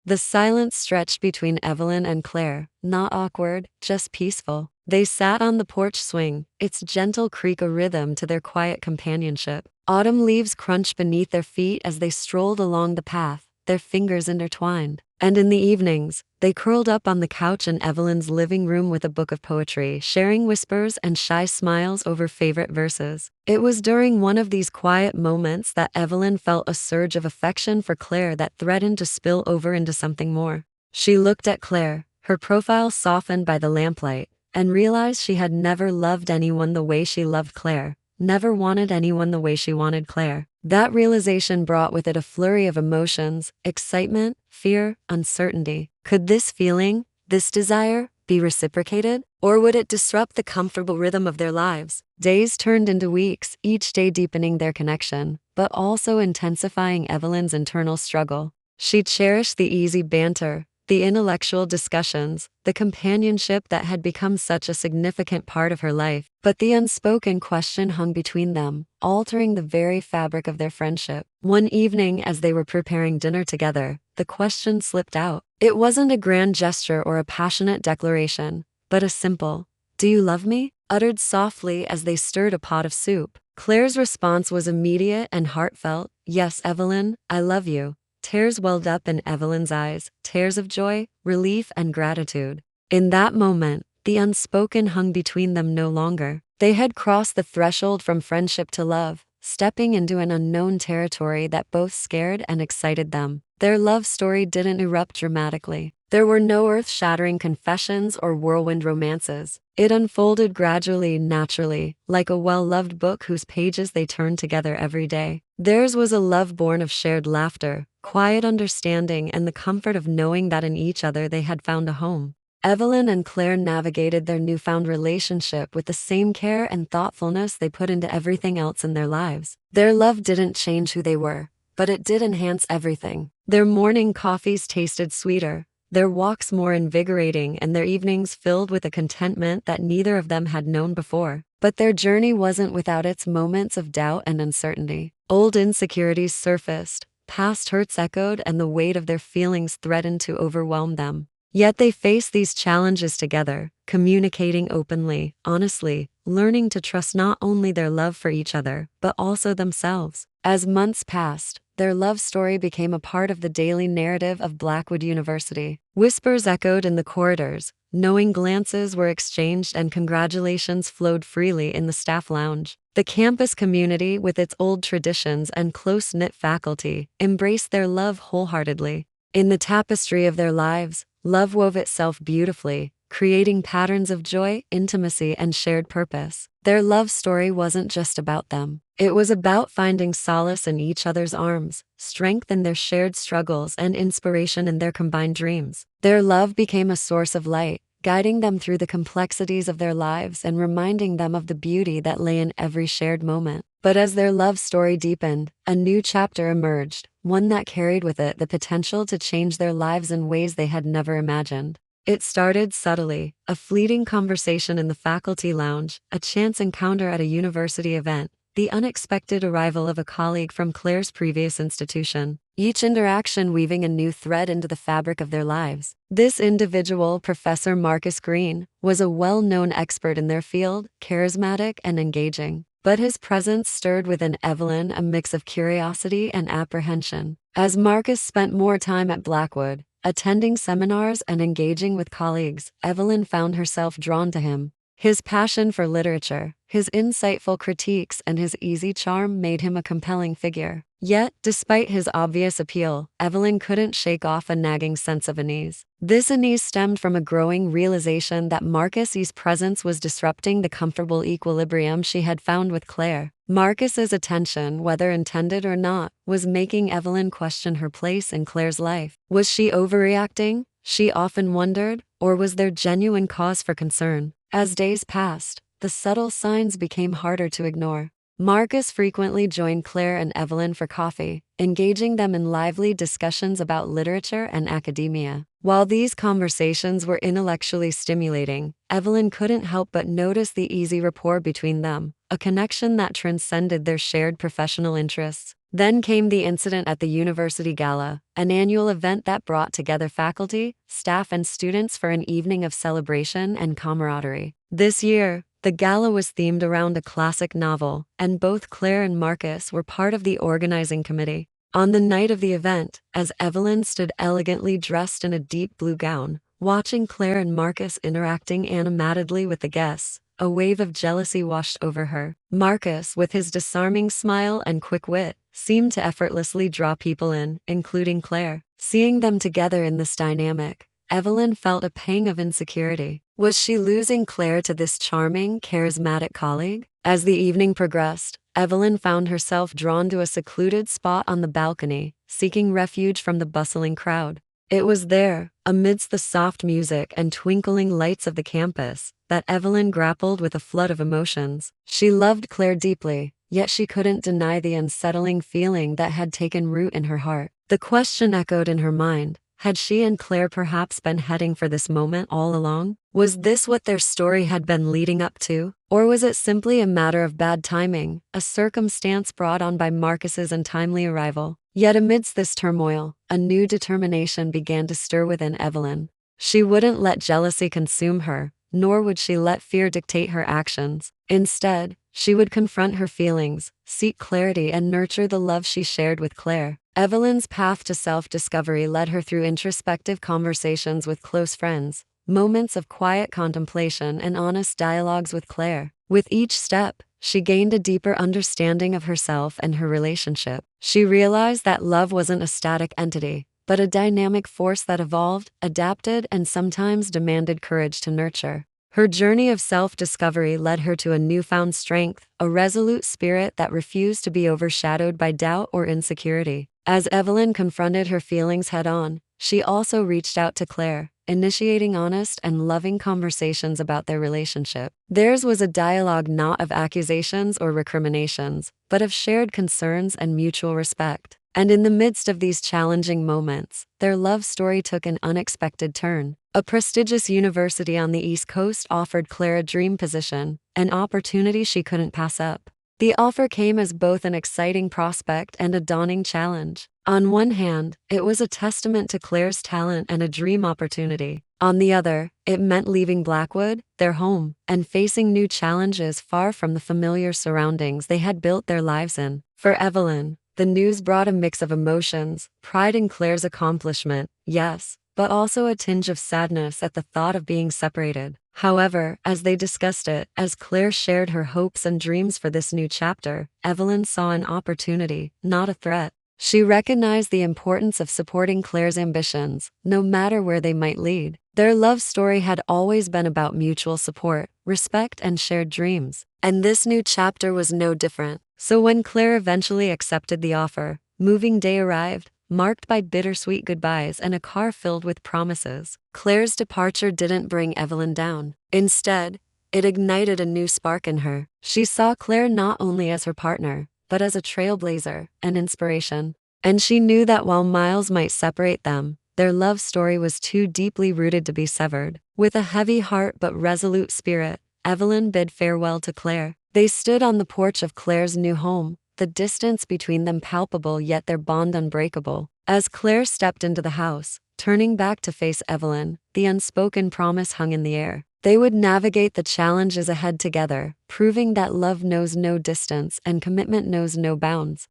The silence stretched between Evelyn and Claire, not awkward, just peaceful. They sat on the porch swing, its gentle creak a rhythm to their quiet companionship. Autumn leaves crunched beneath their feet as they strolled along the path, their fingers intertwined. And in the evenings, they curled up on the couch in Evelyn's living room with a book of poetry, sharing whispers and shy smiles over favorite verses. It was during one of these quiet moments that Evelyn felt a surge of affection for Claire that threatened to spill over into something more. She looked at Claire, her profile softened by the lamplight, and realized she had never loved anyone the way she loved Claire, never wanted anyone the way she wanted Claire. That realization brought with it a flurry of emotions, excitement, fear, uncertainty. Could this feeling, this desire, be reciprocated? Or would it disrupt the comfortable rhythm of their lives? Days turned into weeks, each day deepening their connection, but also intensifying Evelyn's internal struggle. She cherished the easy banter, the intellectual discussions, the companionship that had become such a significant part of her life. But the unspoken question hung between them, altering the very fabric of their friendship. One evening, as they were preparing dinner together, the question slipped out. It wasn't a grand gesture or a passionate declaration, but a simple, "Do you love me?" uttered softly as they stirred a pot of soup. Claire's response was immediate and heartfelt. "Yes, Evelyn, I love you." Tears welled up in Evelyn's eyes, tears of joy, relief, and gratitude. In that moment, the unspoken hung between them no longer. They had crossed the threshold from friendship to love, stepping into an unknown territory that both scared and excited them. Their love story didn't erupt dramatically. There were no earth-shattering confessions or whirlwind romances. It unfolded gradually, naturally, like a well-loved book whose pages they turned together every day. Theirs was a love born of shared laughter, quiet understanding, and the comfort of knowing that in each other they had found a home. Evelyn and Claire navigated their newfound relationship with the same care and thoughtfulness they put into everything else in their lives. Their love didn't change who they were, but it did enhance everything. Their morning coffees tasted sweeter, their walks more invigorating, and their evenings filled with a contentment that neither of them had known before. But their journey wasn't without its moments of doubt and uncertainty. Old insecurities surfaced, past hurts echoed, and the weight of their feelings threatened to overwhelm them. Yet they faced these challenges together, communicating openly, honestly, learning to trust not only their love for each other, but also themselves. As months passed, their love story became a part of the daily narrative of Blackwood University. Whispers echoed in the corridors, knowing glances were exchanged, and congratulations flowed freely in the staff lounge. The campus community, with its old traditions and close-knit faculty, embraced their love wholeheartedly. In the tapestry of their lives, love wove itself beautifully, creating patterns of joy, intimacy, and shared purpose. Their love story wasn't just about them. It was about finding solace in each other's arms, strength in their shared struggles, and inspiration in their combined dreams. Their love became a source of light, guiding them through the complexities of their lives and reminding them of the beauty that lay in every shared moment. But as their love story deepened, a new chapter emerged, one that carried with it the potential to change their lives in ways they had never imagined. It started subtly, a fleeting conversation in the faculty lounge, a chance encounter at a university event, the unexpected arrival of a colleague from Claire's previous institution, each interaction weaving a new thread into the fabric of their lives. This individual, Professor Marcus Green, was a well-known expert in their field, charismatic and engaging. But his presence stirred within Evelyn a mix of curiosity and apprehension. As Marcus spent more time at Blackwood, attending seminars and engaging with colleagues, Evelyn found herself drawn to him. His passion for literature, his insightful critiques, and his easy charm made him a compelling figure. Yet, despite his obvious appeal, Evelyn couldn't shake off a nagging sense of unease. This unease stemmed from a growing realization that Marcus's presence was disrupting the comfortable equilibrium she had found with Claire. Marcus's attention, whether intended or not, was making Evelyn question her place in Claire's life. Was she overreacting? She often wondered, or was there genuine cause for concern? As days passed, the subtle signs became harder to ignore. Marcus frequently joined Claire and Evelyn for coffee, engaging them in lively discussions about literature and academia. While these conversations were intellectually stimulating, Evelyn couldn't help but notice the easy rapport between them, a connection that transcended their shared professional interests. Then came the incident at the university gala, an annual event that brought together faculty, staff, and students for an evening of celebration and camaraderie. This year, the gala was themed around a classic novel, and both Claire and Marcus were part of the organizing committee. On the night of the event, as Evelyn stood elegantly dressed in a deep blue gown, watching Claire and Marcus interacting animatedly with the guests, a wave of jealousy washed over her. Marcus, with his disarming smile and quick wit, seemed to effortlessly draw people in, including Claire. Seeing them together in this dynamic, Evelyn felt a pang of insecurity. Was she losing Claire to this charming, charismatic colleague? As the evening progressed, Evelyn found herself drawn to a secluded spot on the balcony, seeking refuge from the bustling crowd. It was there, amidst the soft music and twinkling lights of the campus, that Evelyn grappled with a flood of emotions. She loved Claire deeply, yet she couldn't deny the unsettling feeling that had taken root in her heart. The question echoed in her mind. Had she and Claire perhaps been heading for this moment all along? Was this what their story had been leading up to? Or was it simply a matter of bad timing, a circumstance brought on by Marcus's untimely arrival? Yet amidst this turmoil, a new determination began to stir within Evelyn. She wouldn't let jealousy consume her, nor would she let fear dictate her actions. Instead, she would confront her feelings, seek clarity, and nurture the love she shared with Claire. Evelyn's path to self-discovery led her through introspective conversations with close friends, moments of quiet contemplation, and honest dialogues with Claire. With each step, she gained a deeper understanding of herself and her relationship. She realized that love wasn't a static entity, but a dynamic force that evolved, adapted, and sometimes demanded courage to nurture. Her journey of self-discovery led her to a newfound strength, a resolute spirit that refused to be overshadowed by doubt or insecurity. As Evelyn confronted her feelings head-on, she also reached out to Claire, initiating honest and loving conversations about their relationship. Theirs was a dialogue not of accusations or recriminations, but of shared concerns and mutual respect. And in the midst of these challenging moments, their love story took an unexpected turn. A prestigious university on the East Coast offered Claire a dream position, an opportunity she couldn't pass up. The offer came as both an exciting prospect and a daunting challenge. On one hand, it was a testament to Claire's talent and a dream opportunity. On the other, it meant leaving Blackwood, their home, and facing new challenges far from the familiar surroundings they had built their lives in. For Evelyn, the news brought a mix of emotions, pride in Claire's accomplishment, yes, but also a tinge of sadness at the thought of being separated. However, as they discussed it, as Claire shared her hopes and dreams for this new chapter, Evelyn saw an opportunity, not a threat. She recognized the importance of supporting Claire's ambitions, no matter where they might lead. Their love story had always been about mutual support, respect, and shared dreams. And this new chapter was no different. So when Claire eventually accepted the offer, moving day arrived, marked by bittersweet goodbyes and a car filled with promises. Claire's departure didn't bring Evelyn down. Instead, it ignited a new spark in her. She saw Claire not only as her partner, but as a trailblazer, an inspiration. And she knew that while miles might separate them, their love story was too deeply rooted to be severed. With a heavy heart but resolute spirit, Evelyn bid farewell to Claire. They stood on the porch of Claire's new home, the distance between them palpable yet their bond unbreakable. As Claire stepped into the house, turning back to face Evelyn, the unspoken promise hung in the air. They would navigate the challenges ahead together, proving that love knows no distance and commitment knows no bounds.